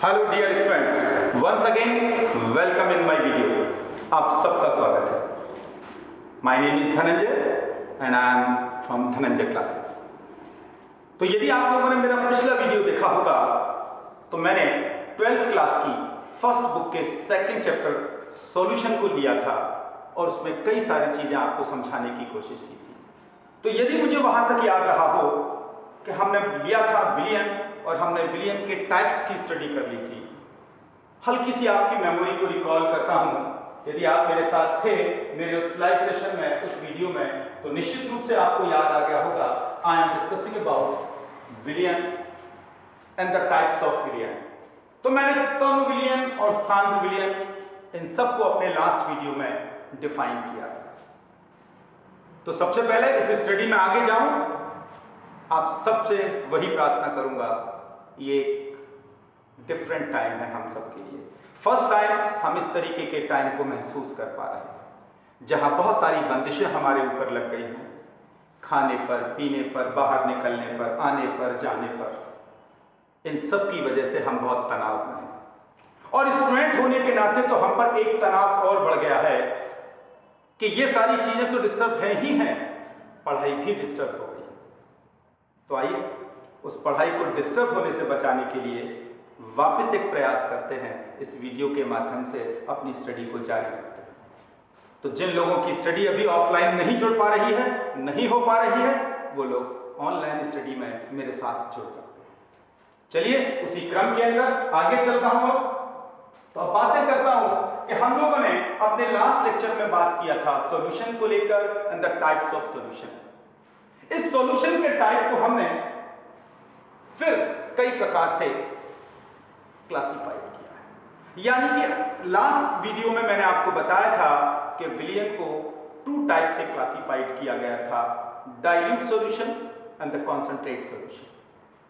Hello dear students, once again welcome in my video. आप सबका स्वागत है। My name is Dhananjay and I am from Dhananjay classes. तो यदि आप लोगों ने मेरा पिछला वीडियो देखा होगा तो मैंने 12th क्लास की फर्स्ट बुक के सेकंड चैप्टर सॉल्यूशन को लिया था और उसमें कई सारी चीज़ें आपको समझाने की कोशिश की थी। तो यदि मुझे वहाँ तक याद रहा हो कि हमने लिया था विलियन और हमने विलियन के टाइप्स की स्टडी कर ली थी। हल्की सी आपकी मेमोरी को रिकॉल करता हूँ। यदि आप मेरे साथ थे मेरे उस लाइव सेशन में, उस वीडियो में, तो निश्चित रूप से आपको याद आ गया होगा। आई एम डिस्कसिंग अबाउट विलियन एंड द टाइप्स ऑफ विलियन। तो मैंने तनु विलियन और शांत विलियन इन सबको अपने लास्ट वीडियो में डिफाइन किया था। तो सबसे पहले इस स्टडी में आगे जाऊं, आप सबसे वही प्रार्थना करूंगा, ये डिफरेंट टाइम है हम सब के लिए। फर्स्ट टाइम हम इस तरीके के टाइम को महसूस कर पा रहे हैं जहां बहुत सारी बंदिशें हमारे ऊपर लग गई हैं, खाने पर, पीने पर, बाहर निकलने पर, आने पर, जाने पर। इन सब की वजह से हम बहुत तनाव में हैं और स्टूडेंट होने के नाते तो हम पर एक तनाव और बढ़ गया है कि ये सारी चीजें तो डिस्टर्ब है ही हैं, पढ़ाई भी डिस्टर्ब हो गई। तो आइए उस पढ़ाई को डिस्टर्ब होने से बचाने के लिए वापस एक प्रयास करते हैं, इस वीडियो के माध्यम से अपनी स्टडी को जारी रखते हैं। तो जिन लोगों की स्टडी अभी ऑफलाइन नहीं जुड़ पा रही है, नहीं हो पा रही है, वो लोग ऑनलाइन स्टडी में मेरे साथ जुड़ सकते हैं। चलिए उसी क्रम के अंदर आगे चलता हूँ। तो अब बातें करता हूँ कि हम लोगों ने अपने लास्ट लेक्चर में बात किया था सॉल्यूशन को लेकर and the types of solution. इस सॉल्यूशन के टाइप को हमने फिर कई प्रकार से क्लासिफाई किया है। यानी कि लास्ट वीडियो में मैंने आपको बताया था कि विलियन को 2 टाइप से क्लासिफाइड किया गया था, dilute solution and the concentrate solution.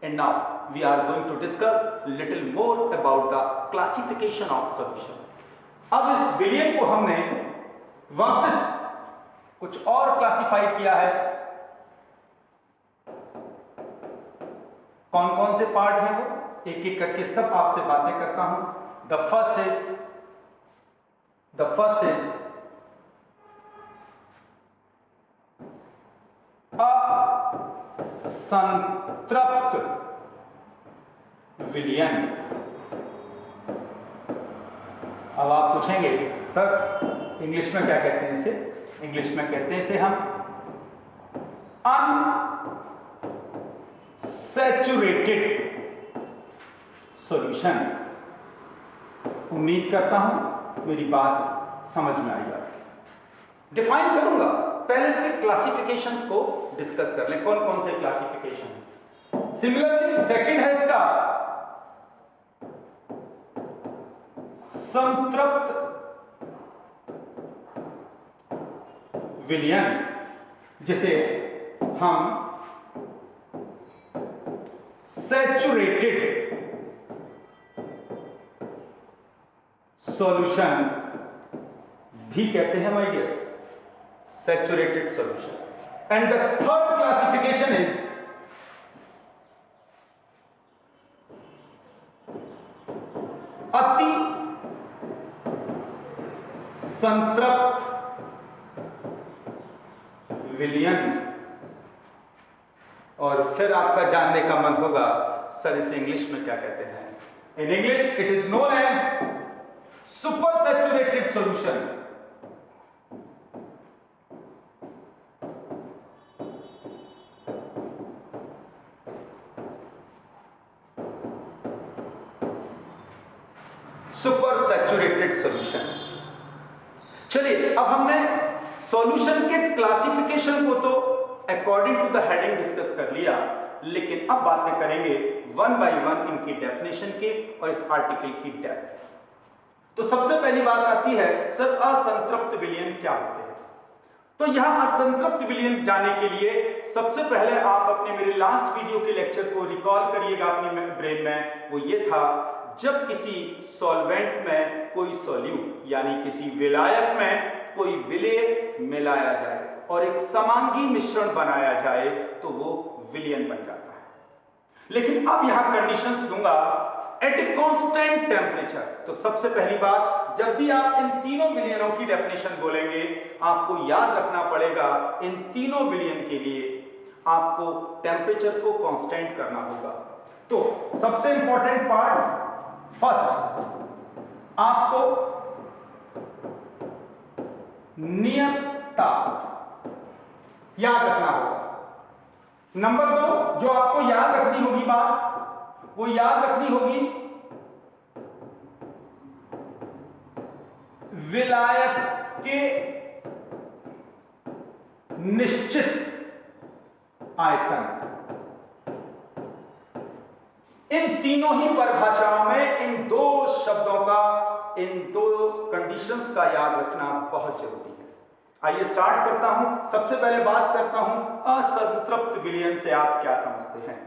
And now we are going to discuss little more about the classification of solution. अब इस विलियन को हमने वापस कुछ और क्लासिफाइड किया है। कौन कौन से पार्ट हैं वो एक एक करके सब आपसे बातें करता हूं। द फर्स्ट इज असंतृप्त विलियन। अब आप पूछेंगे सर इंग्लिश में क्या कहते हैं इसे? इंग्लिश में कहते हैं इसे हम सैचुरेटेड सॉल्यूशन। उम्मीद करता हूं मेरी बात समझ में आई। डिफाइन करूंगा, पहले इसके क्लासिफिकेशंस को डिस्कस कर लें। कौन कौन से क्लासिफिकेशन है? सिमिलरली सेकंड है इसका संतृप्त विलियन, जिसे हम सैचुरेटेड सॉल्यूशन भी कहते हैं my dears, saturated solution. And the third classification is अति संतृप्त विलियन। और फिर आपका जानने का मन होगा सर इसे इंग्लिश में क्या कहते हैं? In English it is known as super saturated solution. Super saturated solution. चलिए अब हमने सॉल्यूशन के क्लासिफिकेशन को तो according to the heading discuss कर लिया, लेकिन अब बातें करेंगे वन बाय वन इनकी डेफिनेशन के और इस आर्टिकल की डेप्थ। तो सबसे पहली बात आती है सर असंतृप्त विलियन क्या होते हैं? तो यहां असंतृप्त विलियन जाने के लिए सबसे पहले आप अपने मेरे लास्ट वीडियो के लेक्चर को रिकॉल करिएगा अपने ब्रेन में। वो ये था जब किसी सॉल्वेंट में कोई सॉल्यूट यानी किसी विलायक में कोई विलेय मिलाया जाए और एक समांगी मिश्रण बनाया जाए तो वो विलियन बन जाता है। लेकिन अब यहां कंडीशंस दूंगा, एट ए कांस्टेंट टेम्परेचर। तो सबसे पहली बात, जब भी आप इन तीनों विलयनों की डेफिनेशन बोलेंगे, आपको याद रखना पड़ेगा इन तीनों विलयन के लिए आपको टेम्परेचर को कांस्टेंट करना होगा। तो सबसे इंपॉर्टेंट पार्ट, फर्स्ट आपको नियत ताप याद रखना होगा। नंबर 2 जो आपको याद रखनी होगी बात, वो याद रखनी होगी विलायक के निश्चित आयतन। इन तीनों ही परिभाषाओं में इन दो शब्दों का, इन दो कंडीशंस का याद रखना बहुत जरूरी है। आइए स्टार्ट करता हूं। सबसे पहले बात करता हूं असंतृप्त विलयन से आप क्या समझते हैं।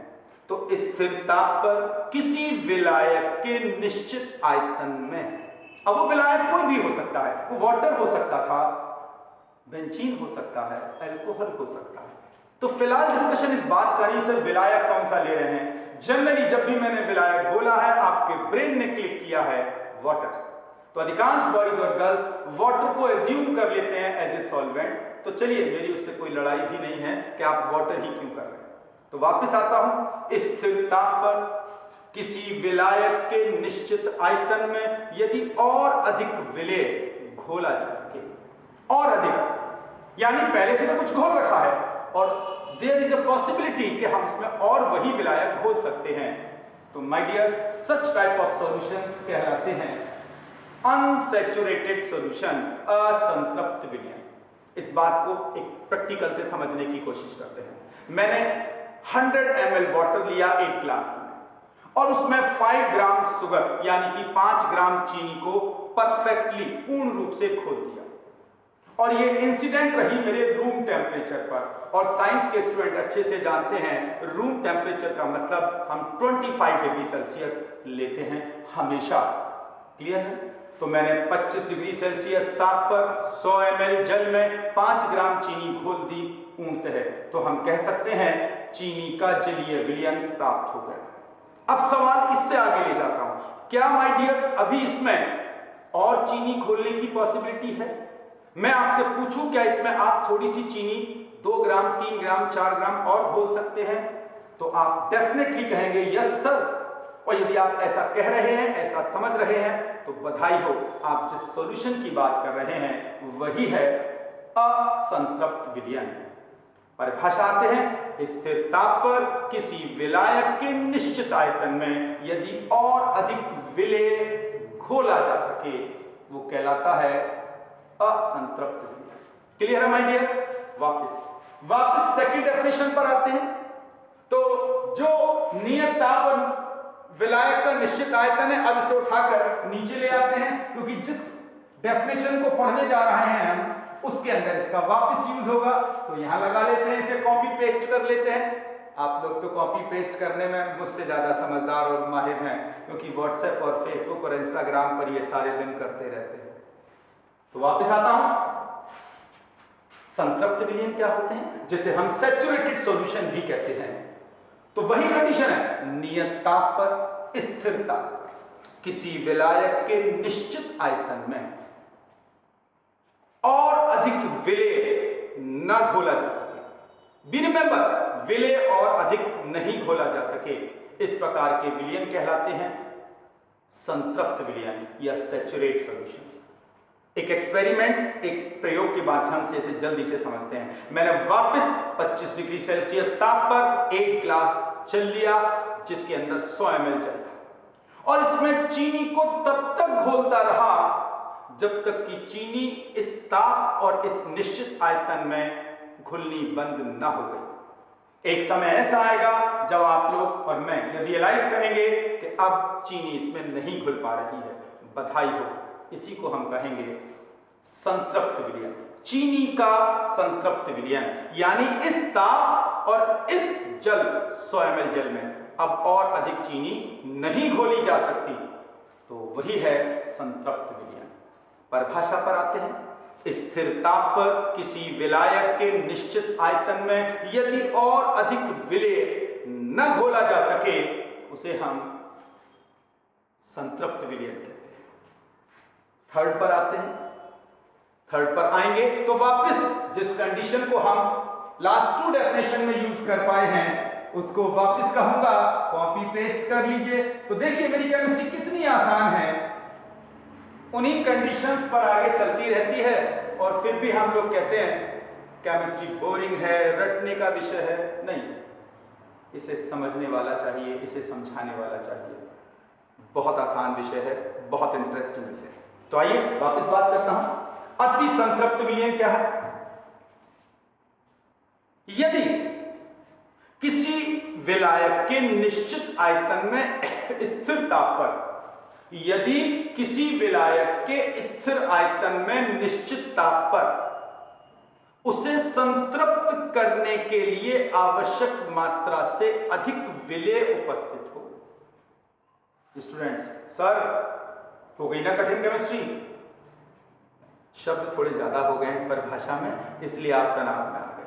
तो स्थिर ताप पर किसी विलायक के निश्चित आयतन में, अब वो विलायक कोई भी हो सकता है, वो वाटर हो सकता था, बेंजीन हो सकता है, अल्कोहल हो सकता है। तो फिलहाल डिस्कशन इस बात का नहीं सर विलायक कौन सा ले रहे हैं। जनरली जब भी मैंने विलायक बोला है, आपके ब्रेन ने क्लिक किया है वाटर। तो अधिकांश बॉयज और गर्ल्स वाटर को एज्यूम कर लेते हैं एज ए सॉल्वेंट। तो चलिए, मेरी उससे कोई लड़ाई भी नहीं है कि आप वाटर ही क्यों कर रहे हैं। तो वापस आता हूं, स्थिर ताप पर किसी विलायक के निश्चित आयतन में यदि और अधिक विलेय घोला जा सके, और अधिक यानी पहले से तो कुछ घोल रखा है और देयर इज अ पॉसिबिलिटी कि हम उसमें और वही विलायक घोल सकते हैं, तो my dear such type of solutions कहलाते हैं अनसैचुरेटेड सॉल्यूशन, असंतृप्त विलयन। इस बात को एक प्रैक्टिकल से समझने की कोशिश करते हैं। मैंने 100 ml वाटर लिया एक ग्लास में और उसमें 5 ग्राम शुगर यानी कि 5 ग्राम चीनी को परफेक्टली पूर्ण रूप से घोल दिया, और ये इंसिडेंट रही मेरे रूम टेम्परेचर पर। और साइंस के स्टूडेंट अच्छे से जानते हैं रूम टेम्परेचर का मतलब हम 25 डिग्री सेल्सियस लेते हैं हमेशा। क्लियर है? तो मैंने 25 डिग्री सेल्सियस ताप पर 100 ml जल में 5 ग्राम चीनी घोल दी पूर्णतः। तो हम कह सकते हैं चीनी का जलीय विलयन प्राप्त हो गया। अब सवाल इससे आगे ले जाता हूं, क्या माय डियर्स अभी इसमें और चीनी घोलने की पॉसिबिलिटी है? मैं आपसे पूछूं, क्या इसमें आप थोड़ी सी चीनी 2 ग्राम 3 ग्राम 4 ग्राम और घोल सकते हैं? तो आप डेफिनेटली कहेंगे यस सर। और यदि आप ऐसा कह रहे हैं, ऐसा समझ रहे हैं, तो बधाई हो, आप जिस सॉल्यूशन की बात कर रहे हैं वही है असंतृप्त विलयन। परिभाषा आते हैं, स्थिर ताप पर किसी विलायक के निश्चित आयतन में यदि और अधिक विलेय घोला जा सके, वो कहलाता है असंतृप्त विलयन। क्लियर है माय डियर? वापस सेकंड डेफिनेशन पर आते हैं। तो जो नियत ताप और विलायक का निश्चित आयतन है, अब इसे उठाकर नीचे ले आते हैं, क्योंकि जिस डेफिनेशन को पढ़ने जा रहे हैं हम उसके अंदर इसका वापस यूज होगा। तो यहां लगा लेते हैं, इसे कॉपी पेस्ट कर लेते हैं। आप लोग तो कॉपी पेस्ट करने में मुझसे ज्यादा समझदार और माहिर हैं, क्योंकि व्हाट्सएप और फेसबुक और इंस्टाग्राम पर ये सारे दिन करते रहते हैं। तो वापस आता हूं, संतृप्त विलयन क्या होते हैं, जिसे हम सैचुरेटेड सॉल्यूशन भी कहते हैं। तो वही कंडीशन है, नियत ताप पर स्थिर ताप पर किसी विलायक के निश्चित आयतन में और अधिक विलेय न घोला जा सके। बी रिमेंबर, विलेय और अधिक नहीं घोला जा सके, इस प्रकार के विलयन कहलाते हैं संतृप्त विलयन या सैचुरेट सॉल्यूशन। एक एक्सपेरिमेंट, एक प्रयोग के माध्यम से इसे जल्दी से समझते हैं। मैंने वापस 25 डिग्री सेल्सियस ताप पर एक ग्लास जल लिया जिसके अंदर 100 ml जल था, और इसमें चीनी को तब तक घोलता रहा जब तक कि चीनी इस ताप और इस निश्चित आयतन में घुलनी बंद न हो गई। एक समय ऐसा आएगा जब आप लोग और मैं ये रियलाइज करेंगे कि अब चीनी इसमें नहीं घुल पा रही है। बधाई हो, इसी को हम कहेंगे संतृप्त विलयन। चीनी का संतृप्त विलयन, यानी इस ताप और इस जल 100 ml जल में अब और अधिक चीनी नहीं घोली जा सकती, तो वही है संतृप्त विलयन। परिभाषा पर आते हैं, स्थिर ताप पर किसी विलायक के निश्चित आयतन में यदि और अधिक विलेय न घोला जा सके, उसे हम संतृप्त विलयन कहते हैं। थर्ड पर आते हैं। थर्ड पर आएंगे तो वापस जिस कंडीशन को हम लास्ट 2 डेफिनेशन में यूज कर पाए हैं उसको वापस कहूंगा, कॉपी पेस्ट कर लीजिए। तो देखिए मेरी केमिस्ट्री कितनी आसान है, उन्हीं कंडीशंस पर आगे चलती रहती है और फिर भी हम लोग कहते हैं केमिस्ट्री बोरिंग है, रटने का विषय है। नहीं, इसे समझने वाला चाहिए, इसे समझाने वाला चाहिए। बहुत आसान विषय है, बहुत इंटरेस्टिंग विषय है। तो आइए वापस बात करता हूं, अति संतृप्त विलयन क्या है। यदि किसी विलायक के निश्चित आयतन में स्थिर ताप पर, यदि किसी विलायक के स्थिर आयतन में निश्चित ताप पर उसे संतृप्त करने के लिए आवश्यक मात्रा से अधिक विलेय उपस्थित हो। स्टूडेंट्स, सर हो गई ना कठिन केमिस्ट्री? शब्द थोड़े ज्यादा हो गए हैं इस परिभाषा में, इसलिए आप तनाव में आ गए।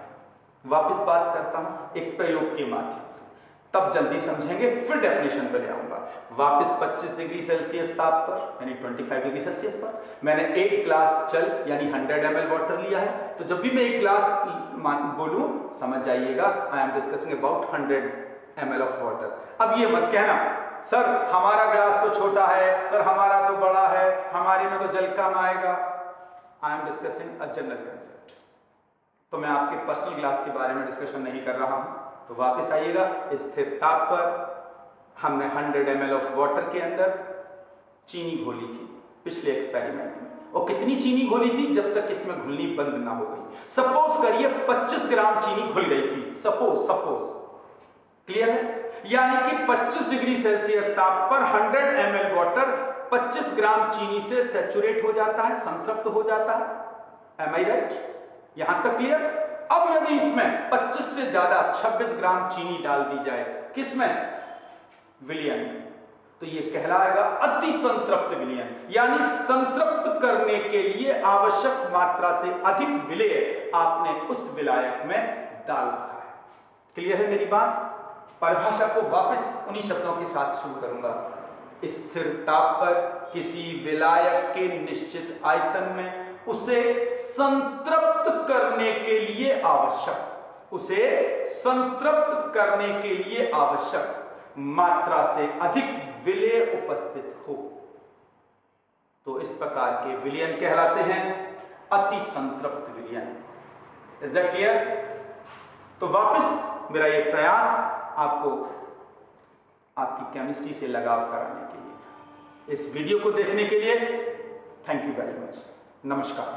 वापस बात करता हूं एक प्रयोग के माध्यम से, तब जल्दी समझेंगे, फिर डेफिनेशन पर ले आऊंगा। वापस 25 डिग्री सेल्सियस ताप पर यानी 25 डिग्री सेल्सियस पर मैंने एक ग्लास जल यानी 100 ml वाटर लिया है। तो जब भी मैं एक ग्लास बोलूं समझ जाइएगा, आई am discussing about 100 ml of water. अब ये मत कहना सर हमारा ग्लास तो छोटा है, सर हमारा तो बड़ा है, हमारे में तो जल कम आएगा। आई am discussing a general concept, तो मैं आपके पर्सनल ग्लास के बारे में डिस्कशन नहीं कर रहा हूं। तो वापस आइएगा, स्थिर ताप पर हमने 100 ml ऑफ वाटर के अंदर चीनी घोली थी पिछले एक्सपेरिमेंट में, और कितनी चीनी घोली थी? जब तक इसमें घुलनी बंद ना हो गई। सपोज करिए 25 ग्राम चीनी घुल गई थी, सपोज क्लियर है? यानी कि 25 डिग्री सेल्सियस ताप पर 100 ml वाटर 25 ग्राम चीनी से सैचुरेट हो जाता है, संतृप्त हो जाता है। एम आई राइट? यहां तक क्लियर? अब यदि इसमें 25 से ज्यादा 26 ग्राम चीनी डाल दी जाए, किसमें? विलयन में, तो यह कहलाएगा अति संतृप्त विलयन, यानी संतृप्त करने के लिए आवश्यक मात्रा से अधिक विलेय आपने उस विलायक में डाल रखा है। क्लियर है मेरी बात? परिभाषा को वापस उन्हीं शब्दों के साथ शुरू करूंगा। स्थिर ताप पर किसी विलायक के निश्चित आयतन में उसे संतृप्त करने के लिए आवश्यक मात्रा से अधिक विलेय उपस्थित हो, तो इस प्रकार के विलयन कहलाते हैं अति संतृप्त विलयन। Is that clear? तो वापस मेरा ये प्रयास आपको आपकी केमिस्ट्री से लगाव कराने के लिए। इस वीडियो को देखने के लिए थैंक यू वेरी मच। नमस्कार।